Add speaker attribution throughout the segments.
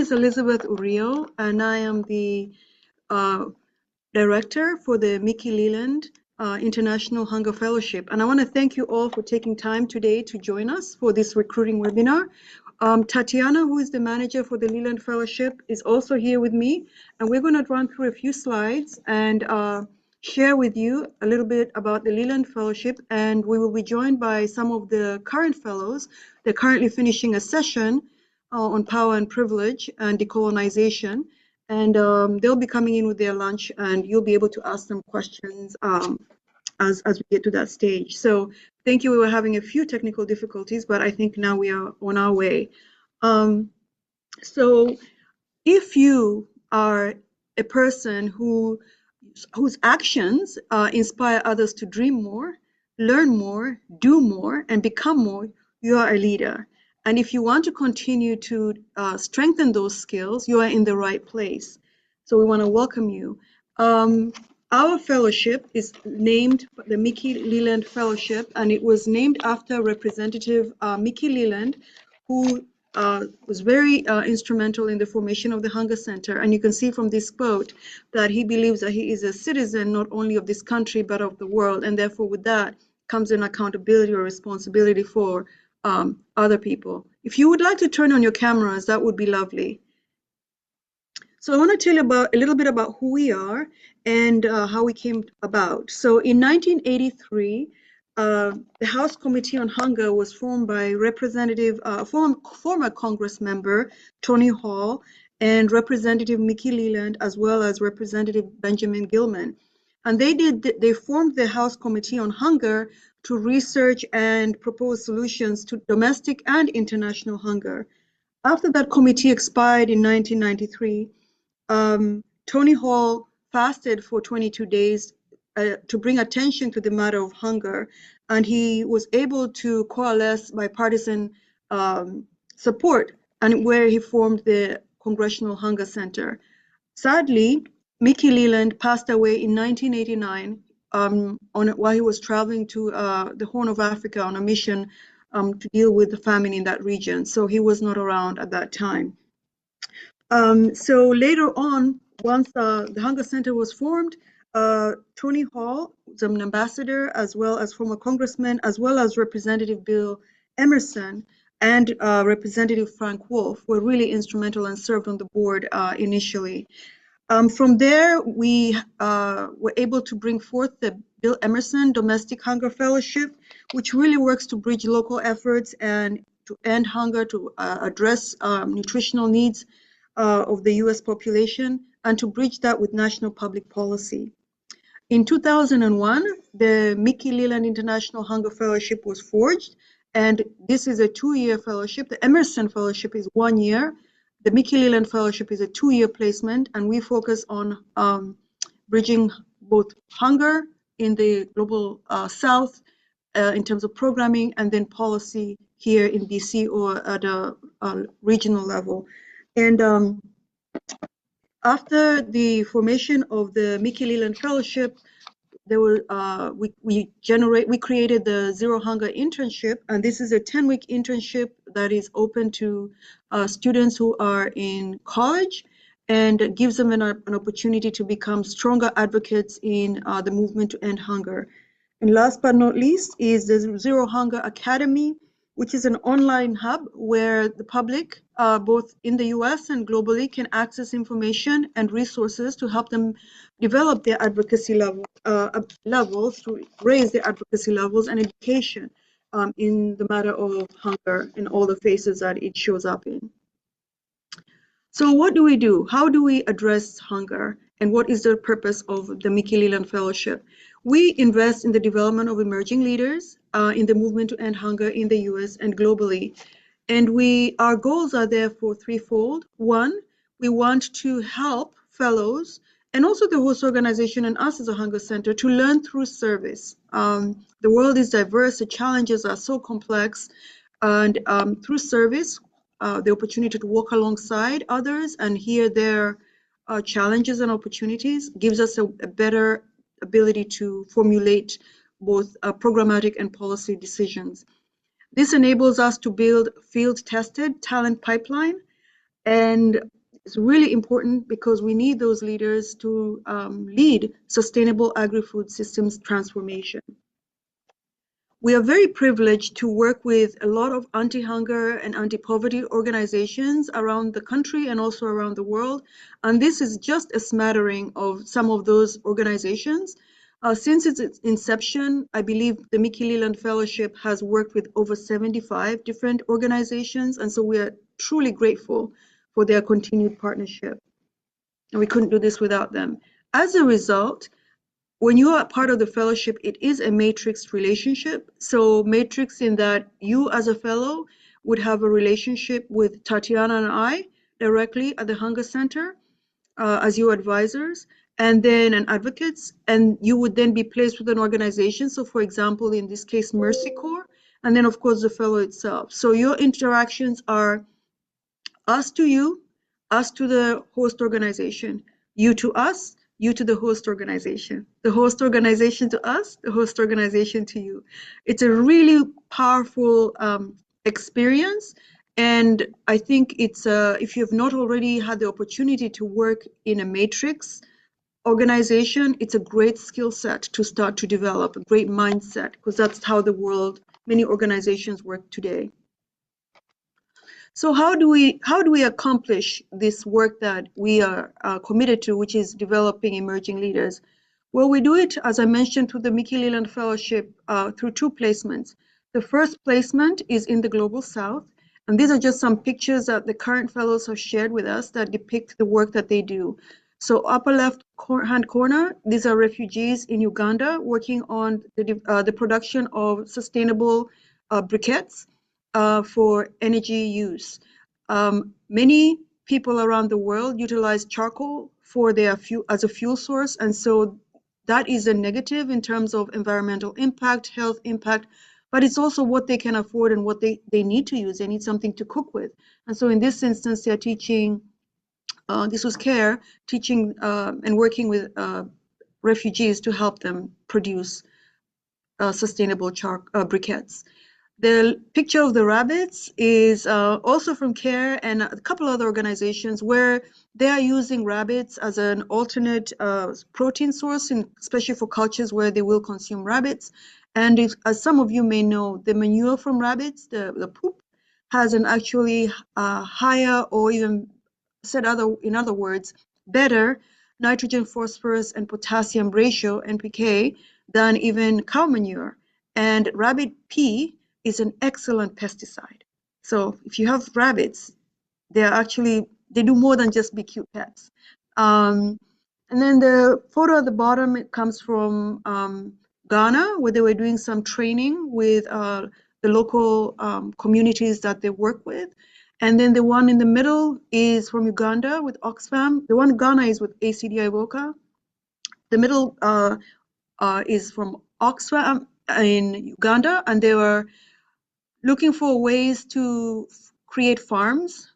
Speaker 1: is Elizabeth Uriyo, and I am the director for the Mickey Leland International Hunger Fellowship. And I want to thank you all for taking time today to join us for this recruiting webinar. Tatiana, who is the manager for the Leland Fellowship, is also here with me, and we're going to run through a few slides and share with you a little bit about the Leland Fellowship, and we will be joined by some of the current fellows. They're currently finishing a session on power and privilege and decolonization, and they'll be coming in with their lunch, and you'll be able to ask them questions as we get to that stage. So thank you. We were having a few technical difficulties, but I think now we are on our way. So if you are a person whose actions inspire others to dream more, learn more, do more, and become more, you are a leader. And if you want to continue to strengthen those skills, you are in the right place. So we want to welcome you. Our fellowship is named the Mickey Leland Fellowship, and it was named after Representative Mickey Leland, who was very instrumental in the formation of the Hunger Center. And you can see from this quote that he believes that he is a citizen not only of this country but of the world, and therefore with that comes an accountability or responsibility for other people. If you would like to turn on your cameras, that would be lovely. So I want to tell you a little bit about who we are and how we came about. So in 1983, the House Committee on Hunger was formed by former Congress member Tony Hall and Representative Mickey Leland, as well as Representative Benjamin Gilman. And they formed the House Committee on Hunger to research and propose solutions to domestic and international hunger. After that committee expired in 1993, Tony Hall fasted for 22 days to bring attention to the matter of hunger, and he was able to coalesce bipartisan support, and where he formed the Congressional Hunger Center. Sadly, Mickey Leland passed away in 1989 while he was traveling to the Horn of Africa on a mission to deal with the famine in that region. So he was not around at that time. So later on, once the Hunger Center was formed, Tony Hall was an ambassador, as well as former congressman, as well as Representative Bill Emerson and Representative Frank Wolf were really instrumental and served on the board initially. From there, we were able to bring forth the Bill Emerson Domestic Hunger Fellowship, which really works to bridge local efforts and to end hunger, to address nutritional needs of the US population, and to bridge that with national public policy. In 2001, the Mickey Leland International Hunger Fellowship was forged, and this is a 2-year fellowship. The Emerson Fellowship is 1 year. The Mickey Leland Fellowship is a 2-year placement, and we focus on bridging both hunger in the global South in terms of programming, and then policy here in DC or at a regional level. And after the formation of the Mickey Leland Fellowship, there were we created the Zero Hunger Internship, and this is a 10-week internship that is open to students who are in college, and gives them an opportunity to become stronger advocates in the movement to end hunger. And last but not least is the Zero Hunger Academy, which is an online hub where the public, both in the US and globally, can access information and resources to help them develop their advocacy levels, to raise their advocacy levels and education in the matter of hunger in all the phases that it shows up in. So what do we do? How do we address hunger? And what is the purpose of the Mickey Leland Fellowship? We invest in the development of emerging leaders in the movement to end hunger in the US and globally. And our goals are therefore threefold. One, we want to help fellows and also the host organization and us as a hunger center to learn through service. The world is diverse, the challenges are so complex, and through service, the opportunity to walk alongside others and hear their challenges and opportunities gives us a better ability to formulate both programmatic and policy decisions. This enables us to build field-tested talent pipeline, and It's really important because we need those leaders to lead sustainable agri-food systems transformation. We are very privileged to work with a lot of anti-hunger and anti-poverty organizations around the country and also around the world. And this is just a smattering of some of those organizations. Since its inception, I believe the Mickey Leland Fellowship has worked with over 75 different organizations. And so we are truly grateful for their continued partnership. And we couldn't do this without them. As a result, when you are part of the fellowship, it is a matrix relationship. So matrix in that you as a fellow would have a relationship with Tatiana and I directly at the Hunger Center as your advisors, and then an advocates, and you would then be placed with an organization. So for example, in this case, Mercy Corps, and then of course the fellow itself. So your interactions are us to you, us to the host organization, you to us, you to the host organization to us, the host organization to you. It's a really powerful experience. And I think it's, if you have not already had the opportunity to work in a matrix organization, it's a great skill set to start to develop, a great mindset, because that's how the world, many organizations work today. So how do we accomplish this work that we are committed to, which is developing emerging leaders? Well, we do it, as I mentioned, through the Mickey Leland Fellowship through 2 placements. The first placement is in the Global South, and these are just some pictures that the current fellows have shared with us that depict the work that they do. So upper left hand corner, these are refugees in Uganda working on the production of sustainable briquettes for energy use. Many people around the world utilize charcoal for their fuel as a fuel source, and so that is a negative in terms of environmental impact, health impact, but it's also what they can afford and what they need to use. They need something to cook with. And so in this instance, they're teaching, this was CARE, teaching and working with refugees to help them produce sustainable briquettes. The picture of the rabbits is also from CARE and a couple other organizations where they are using rabbits as an alternate protein source, especially for cultures where they will consume rabbits. And as some of you may know, the manure from rabbits, the poop, has an actually higher, or even in other words, better nitrogen, phosphorus, and potassium ratio, NPK, than even cow manure. And rabbit pee is an excellent pesticide. So if you have rabbits, they do more than just be cute pets. And then the photo at the bottom, it comes from Ghana, where they were doing some training with the local communities that they work with. And then the one in the middle is from Uganda with Oxfam. The one in Ghana is with ACD Ivoca. The middle is from Oxfam in Uganda, and they were looking for ways to create farms,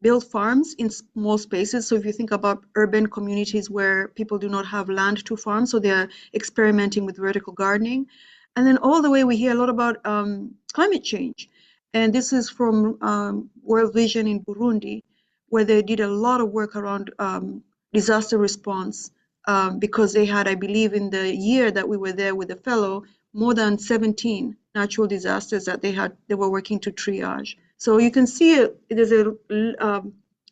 Speaker 1: build farms in small spaces. So if you think about urban communities where people do not have land to farm, so they're experimenting with vertical gardening. And then all the way we hear a lot about climate change. And this is from World Vision in Burundi, where they did a lot of work around disaster response because they had, I believe, in the year that we were there with the fellow, more than 17 natural disasters that they were working to triage. So you can see there's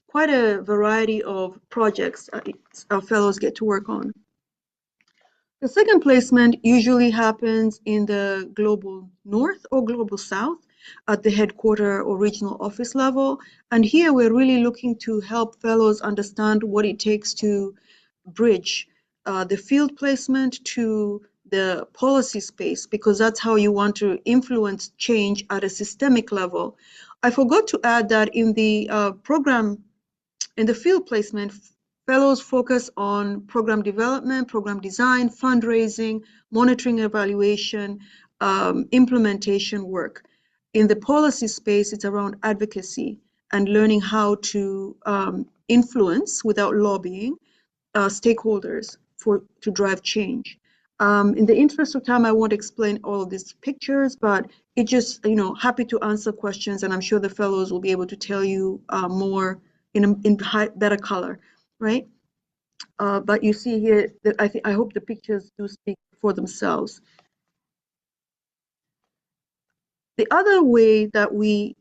Speaker 1: quite a variety of projects our fellows get to work on. The second placement usually happens in the global north or global south at the headquarter or regional office level. And here we're really looking to help fellows understand what it takes to bridge the field placement to the policy space, because that's how you want to influence change at a systemic level. I forgot to add that in the program, in the field placement, fellows focus on program development, program design, fundraising, monitoring, evaluation, implementation work. In the policy space, it's around advocacy and learning how to influence without lobbying stakeholders to drive change. In the interest of time, I won't explain all of these pictures, but it just, happy to answer questions, and I'm sure the fellows will be able to tell you more in better color, right? But you see here that I hope the pictures do speak for themselves. The other way that we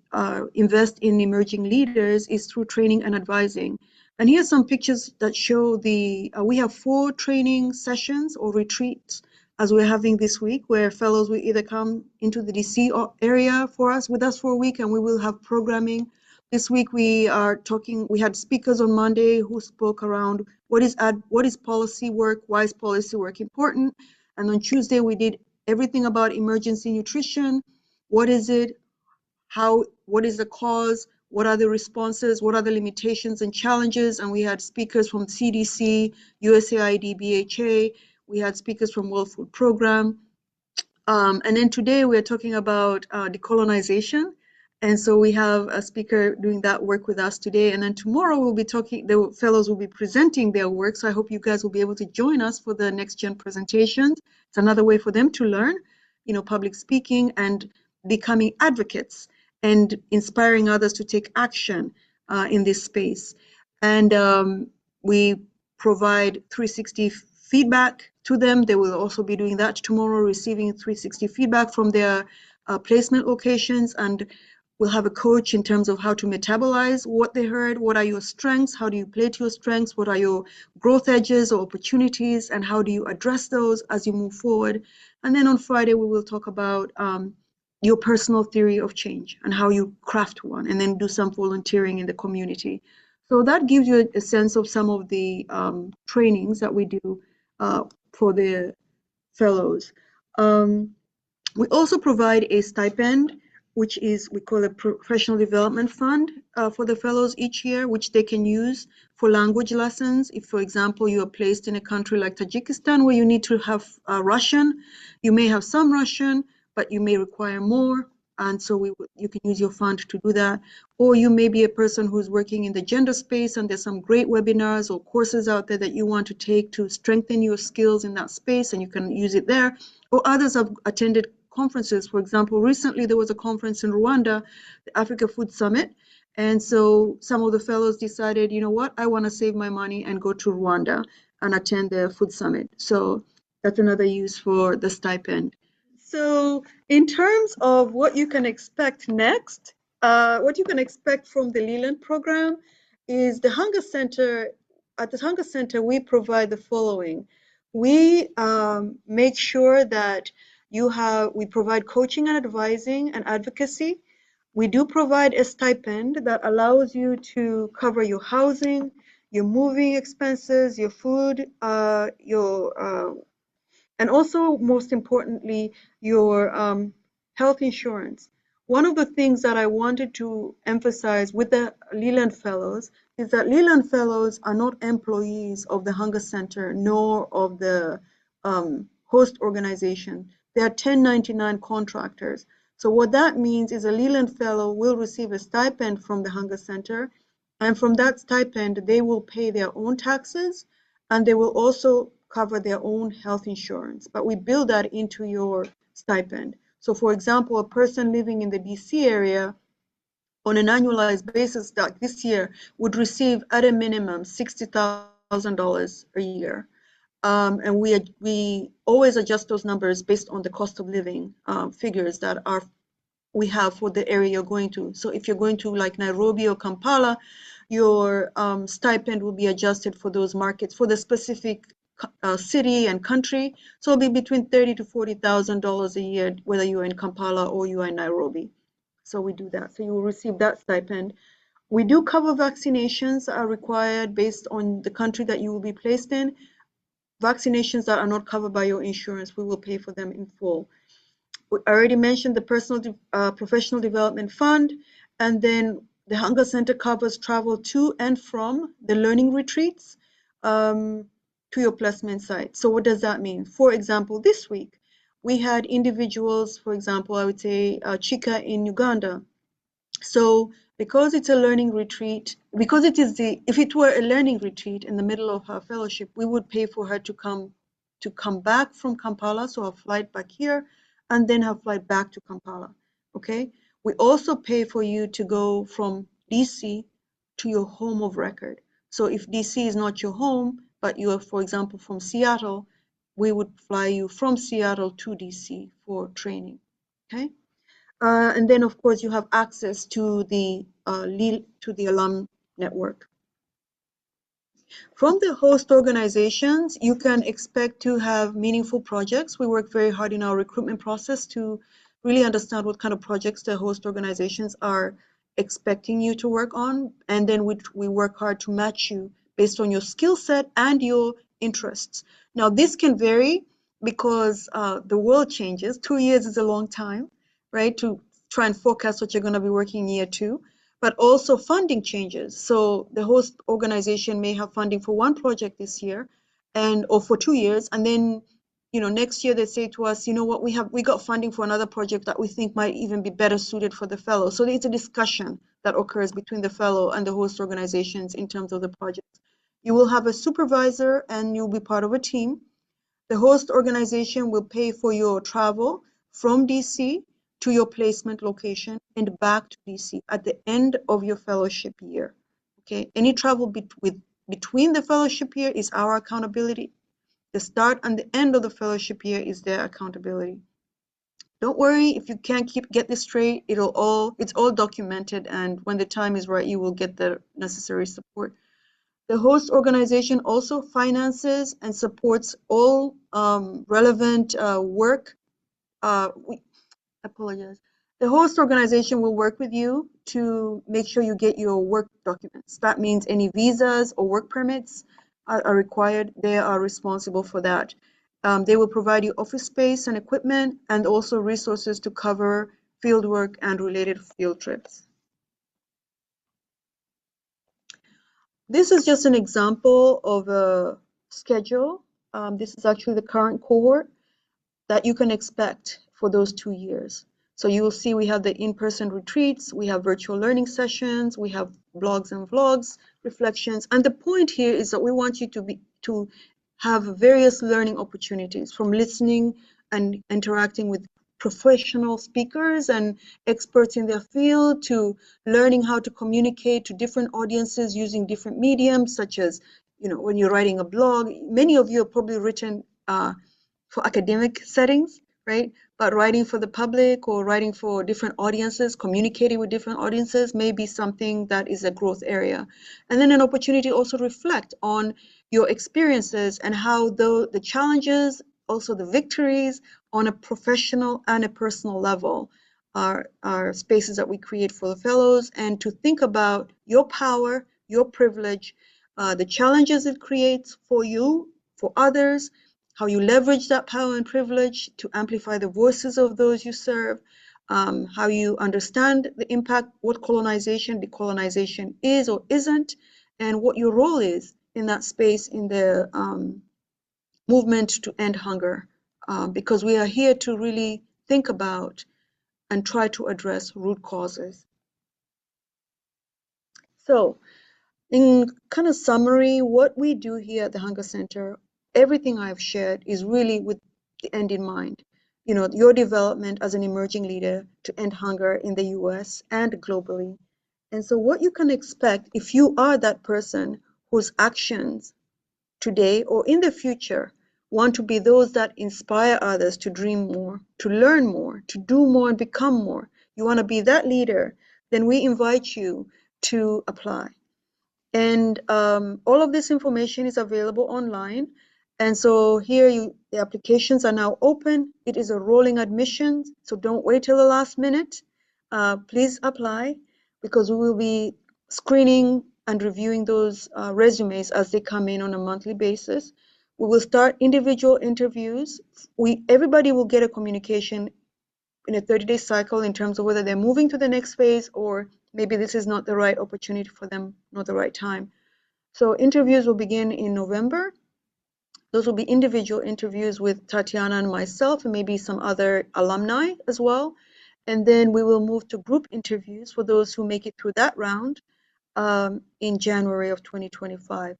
Speaker 1: invest in emerging leaders is through training and advising. And here's some pictures that show we have 4 training sessions or retreats as we're having this week, where fellows will either come into the DC area with us for a week, and we will have programming. This week we had speakers on Monday who spoke around what is policy work, why is policy work important? And on Tuesday we did everything about emergency nutrition. What is it? What is the cause? What are the responses? What are the limitations and challenges? And we had speakers from CDC, USAID, BHA. We had speakers from World Food Program. And then today we're talking about decolonization. And so we have a speaker doing that work with us today. And then tomorrow the fellows will be presenting their work. So I hope you guys will be able to join us for the next gen presentations. It's another way for them to learn, public speaking and becoming advocates and inspiring others to take action in this space. And we provide 360 feedback to them. They will also be doing that tomorrow, receiving 360 feedback from their placement locations. And we'll have a coach in terms of how to metabolize what they heard. What are your strengths? How do you play to your strengths? What are your growth edges or opportunities? And how do you address those as you move forward? And then on Friday, we will talk about your personal theory of change and how you craft one, and then do some volunteering in the community. So that gives you a sense of some of the trainings that we do for the fellows. We also provide a stipend, which we call a professional development fund for the fellows each year, which they can use for language lessons. If, for example, you are placed in a country like Tajikistan where you need to have Russian, you may have some Russian, but you may require more. And so you can use your fund to do that. Or you may be a person who's working in the gender space, and there's some great webinars or courses out there that you want to take to strengthen your skills in that space, and you can use it there. Or others have attended conferences. For example, recently there was a conference in Rwanda, the Africa Food Summit. And so some of the fellows decided, you know what, I want to save my money and go to Rwanda and attend the food summit. So that's another use for the stipend. So in terms of what you can expect next, what you can expect from the Leland program is the Hunger Center. At the Hunger Center, we provide the following. We make sure that we provide coaching and advising and advocacy. We do provide a stipend that allows you to cover your housing, your moving expenses, your food, and also, most importantly, your health insurance. One of the things that I wanted to emphasize with the Leland Fellows is that Leland Fellows are not employees of the Hunger Center nor of the host organization. They are 1099 contractors. So what that means is a Leland Fellow will receive a stipend from the Hunger Center, and from that stipend, they will pay their own taxes, and they will also cover their own health insurance. But we build that into your stipend. So for example, a person living in the DC area on an annualized basis like this year would receive at a minimum $60,000 a year. And we always adjust those numbers based on the cost of living figures that we have for the area you're going to. So if you're going to like Nairobi or Kampala, your stipend will be adjusted for those markets for the specific city and country. So it'll be between $30,000 to $40,000 a year, whether you're in Kampala or you are in Nairobi. So we do that. So you will receive that stipend. We do cover vaccinations that are required based on the country that you will be placed in. Vaccinations that are not covered by your insurance, we will pay for them in full. I already mentioned the professional development fund, and then the Hunger Center covers travel to and from the learning retreats to your placement site. So what does that mean? For example, this week, we had individuals, for example, I would say Chika in Uganda. So because it's a learning retreat, because if it were a learning retreat in the middle of her fellowship, we would pay for her to come back from Kampala, so a flight back here, and then her flight back to Kampala, okay? We also pay for you to go from DC to your home of record. So if DC is not your home, but you are, for example, from Seattle, we would fly you from Seattle to DC for training. Okay. And then, of course, you have access to the alum network. From the host organizations, you can expect to have meaningful projects. We work very hard in our recruitment process to really understand what kind of projects the host organizations are expecting you to work on, and then we work hard to match you based on your skill set and your interests. Now, this can vary because the world changes. 2 years is a long time, right, to try and forecast what you're going to be working in year 2. But also funding changes. So the host organization may have funding for one project this year or for 2 years, and then next year they say to us, you know what, we got funding for another project that we think might even be better suited for the fellow. So it's a discussion that occurs between the fellow and the host organizations in terms of the project. You will have a supervisor and you'll be part of a team. The host organization will pay for your travel from DC to your placement location and back to DC at the end of your fellowship year. Okay, any travel between the fellowship year is our accountability. The start and the end of the fellowship year is their accountability. Don't worry if you can't get this straight. It's all documented, and when the time is right, you will get the necessary support. The host organization also finances and supports all relevant work. I apologize. The host organization will work with you to make sure you get your work documents. That means any visas or work permits are required. They are responsible for that. They will provide you office space and equipment and also resources to cover field work and related field trips. This is just an example of a schedule. This is actually the current cohort that you can expect for those 2 years. So you will see we have the in-person retreats, we have virtual learning sessions, we have blogs and vlogs, reflections. And the point here is that we want you to have various learning opportunities, from listening and interacting with professional speakers and experts in their field, to learning how to communicate to different audiences using different mediums, such as, when you're writing a blog. Many of you have probably written for academic settings, right? But writing for the public or writing for different audiences, communicating with different audiences may be something that is a growth area. And then an opportunity to also reflect on your experiences and how the challenges, also the victories on a professional and a personal level are spaces that we create for the fellows, and to think about your power, your privilege, the challenges it creates for you, for others, how you leverage that power and privilege to amplify the voices of those you serve, how you understand the impact, what colonization, decolonization is or isn't, and what your role is in that space in the movement to end hunger, because we are here to really think about and try to address root causes. So, in kind of summary, what we do here at the Hunger Center, everything I've shared is really with the end in mind. Your development as an emerging leader to end hunger in the US and globally. And so what you can expect if you are that person whose actions today or in the future want to be those that inspire others to dream more, to learn more, to do more and become more. You want to be that leader, then we invite you to apply. And all of this information is available online. And so here the applications are now open. It is a rolling admission, so don't wait till the last minute. Please apply, because we will be screening and reviewing those resumes as they come in on a monthly basis. We will start individual interviews. Everybody will get a communication in a 30-day cycle in terms of whether they're moving to the next phase or maybe this is not the right opportunity for them, not the right time. So interviews will begin in November. Those will be individual interviews with Tatiana and myself, and maybe some other alumni as well. And then we will move to group interviews for those who make it through that round in January of 2025.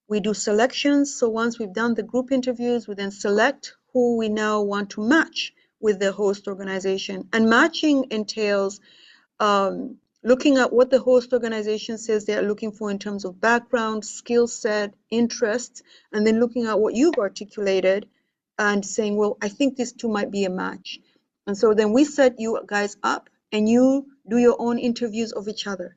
Speaker 1: We do selections. So once we've done the group interviews, we then select who we now want to match with the host organization. And matching entails looking at what the host organization says they are looking for in terms of background, skill set, interests, and then looking at what you've articulated and saying, well, I think these two might be a match. And so then we set you guys up and you do your own interviews of each other.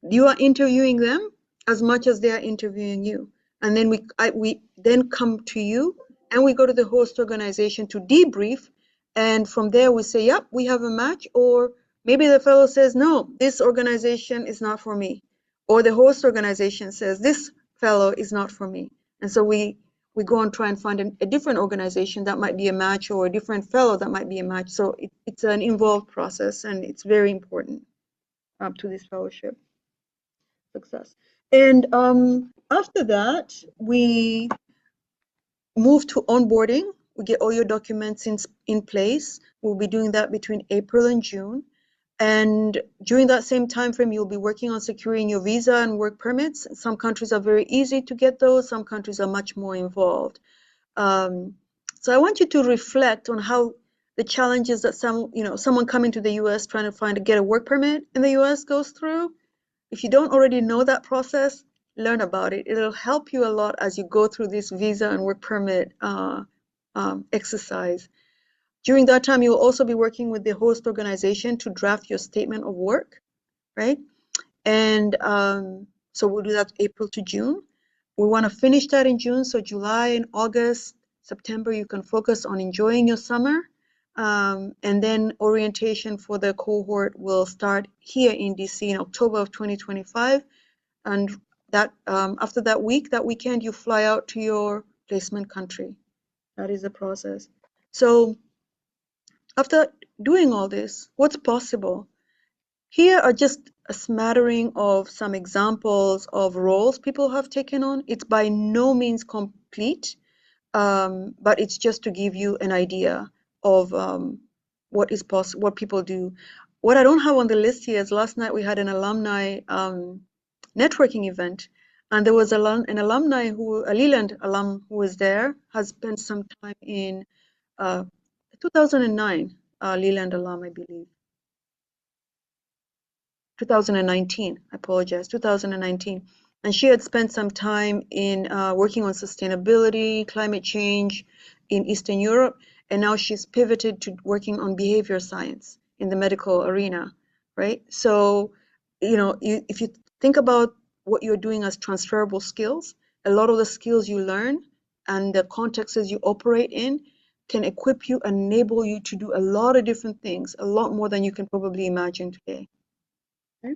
Speaker 1: You are interviewing them as much as they are interviewing you. And then we then come to you and we go to the host organization to debrief. And from there we say, yep, we have a match. Or maybe the fellow says, no, this organization is not for me. Or the host organization says, this fellow is not for me. And so we go and try and find a different organization that might be a match, or a different fellow that might be a match. So it's an involved process, and it's very important to this fellowship success. And after that, we move to onboarding. We get all your documents in place. We'll be doing that between April and June. And during that same time frame, you'll be working on securing your visa and work permits. Some countries are very easy to get those. Some countries are much more involved. So I want you to reflect on how the challenges that someone coming to the U.S. trying to get a work permit in the U.S. goes through. If you don't already know that process, learn about it. It'll help you a lot as you go through this visa and work permit exercise. During that time, you'll also be working with the host organization to draft your statement of work, right? And so we'll do that April to June. We want to finish that in June, so July and August, September, you can focus on enjoying your summer. And then orientation for the cohort will start here in DC in October of 2025. And that after that weekend, you fly out to your placement country. That is the process. So after doing all this, what's possible? Here are just a smattering of some examples of roles people have taken on. It's by no means complete, but it's just to give you an idea of what is possible, what people do. What I don't have on the list here is last night we had an alumni networking event, and there was an alumni a Leland alum who was there, has spent some time in 2009, Leland alum, I believe. 2019, I apologize, 2019. And she had spent some time in working on sustainability, climate change in Eastern Europe, and now she's pivoted to working on behavior science in the medical arena, right? So, if you think about what you're doing as transferable skills, a lot of the skills you learn and the contexts you operate in can equip you and enable you to do a lot of different things, a lot more than you can probably imagine today. Okay?